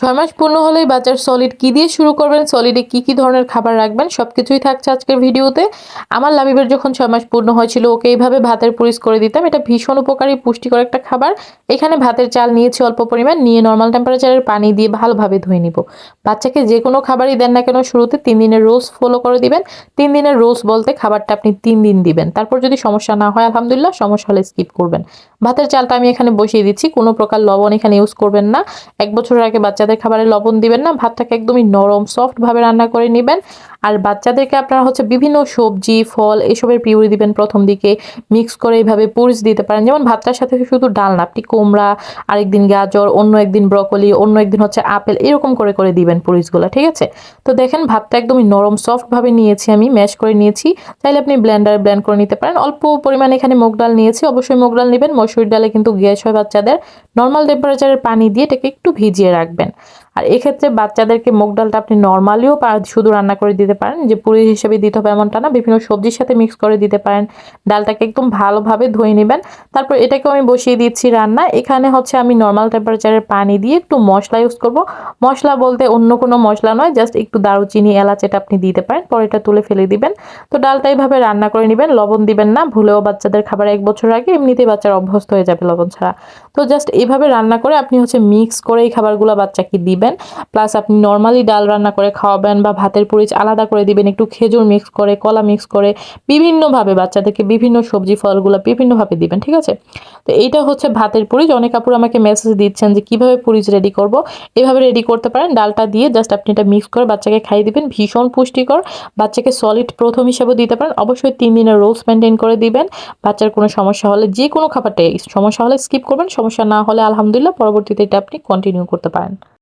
6 মাস পূর্ণ হলেই বাচ্চার সলিড কি দিয়ে শুরু করবেন, সলিডে কি ধরনের খাবার রাখবেন সবকিছুই থাকছে আজকের ভিডিওতে। আমার লাবিবের যখন 6 মাস পূর্ণ হয়েছিল ওকে এইভাবে ভাতের পুরিস করে দিতাম। এটা ভীষণ উপকারী পুষ্টিকর একটা খাবার। এখানে ভাতের চাল নিয়েছি অল্প পরিমাণ, নিয়ে নরমাল টেম্পারেচারের পানি দিয়ে ভালোভাবে ধুয়ে নিব। বাচ্চাকে যে কোনো খাবারই দেন না কেন শুরুতে 3 দিনের রোজ ফলো করে দিবেন। 3 দিনের রোজ বলতে খাবারটা আপনি 3 দিন দিবেন। তারপর যদি সমস্যা না হয় আলহামদুলিল্লাহ, সমস্যা হলে স্কিপ করবেন। ভাতের চালটা আমি এখানে বসিয়ে দিচ্ছি, কোনো প্রকার লবণ এখানে ইউজ করবেন না। 1 বছরের আগে বাচ্চাদের খাবারে লবণ দিবেন না। ভাতটাকে একদমই নরম সফট ভাবে রান্না করে নেবেন। আর বাচ্চাদেরকে আপনারা হচ্ছে বিভিন্ন সবজি ফল এসবের পিউরি দিবেন প্রথম দিকে, মিক্স করে এইভাবে পুরিস দিতে পারেন। যেমন ভাতটার সাথে শুধু ডাল না, আপনি কুমড়া, আরেকদিন গাজর, অন্য একদিন ব্রকলি, অন্য একদিন হচ্ছে আপেল, এরকম করে করে দিবেন পুরিসগুলো, ঠিক আছে? তো দেখেন ভাতটা একদমই নরম সফট ভাবে নিয়েছি, আমি ম্যাশ করে নিয়েছি। চাইলে আপনি ব্লেন্ডারে ব্লেন্ড করে নিতে পারেন। অল্প পরিমাণে এখানে মুগ ডাল নিয়েছি, অবশ্যই মুগ ডাল নেবেন। মসুর ডালে কিন্তু গ্যাস হয় বাচ্চাদের। নর্মাল টেম্পারেচারের পানি দিয়ে এটাকে একটু ভিজিয়ে রাখবেন। আর এক্ষেত্রে বাচ্চাদেরকে মুগ ডালটা আপনি নর্মালিও শুধু রান্না করে দিতে পারেন, যে পুরি হিসেবে দিতে হবে এমনটা না, বিভিন্ন সবজির সাথে মিক্স করে দিতে পারেন। ডালটাকে একদম ভালোভাবে ধুয়ে নেবেন। তারপর এটাকেও আমি বসিয়ে দিচ্ছি রান্না। এখানে হচ্ছে আমি নর্মাল টেম্পারেচারের পানি দিয়ে একটু মশলা ইউজ করব। মশলা বলতে অন্য কোনো মশলা নয়, জাস্ট একটু দারুচিনি এলাচ এটা আপনি দিতে পারেন, পরে এটা তুলে ফেলে দিবেন। তো ডালটা এইভাবে রান্না করে নেবেন, লবণ দিবেন না ভুলেও। বাচ্চাদের খাবার 1 বছর আগে এমনিতেই বাচ্চারা অভ্যস্ত হয়ে যাবে লবণ ছাড়া। তো জাস্ট এইভাবে রান্না করে আপনি হচ্ছে মিক্স করে এই খাবারগুলো বাচ্চাকে দিবেন। প্লাস আপনি নর্মালি ডাল রান্না করে খাওয়াবেন বা ভাতের পুরিচ আলাদা করে দিবেন, একটু খেজুর মিক্স করে, কলা মিক্স করে, বিভিন্নভাবে বাচ্চাদেরকে বিভিন্ন সবজি ফলগুলো বিভিন্নভাবে দিবেন, ঠিক আছে? তো এইটা হচ্ছে ভাতের পুরিচ। অনেক আপুর আমাকে মেসেজ দিচ্ছেন যে কিভাবে পুরিচ রেডি করব। এভাবে রেডি করতে পারেন। ডালটা দিয়ে জাস্ট আপনি এটা মিক্স করে বাচ্চাকে খাইয়ে দিবেন, ভীষণ পুষ্টিকর। বাচ্চাকে সলিড প্রথম হিসেবে দিতে পারেন। অবশ্যই 3 দিনের রোজ মেনটেন করে দিবেন। বাচ্চার কোনো সমস্যা হলে, যে কোনো খাবারটাই সমস্যা হলে স্কিপ করবেন, সমস্যা না হলে আলহামদুলিল্লাহ পরবর্তীতে এটা আপনি কন্টিনিউ করতে পারেন।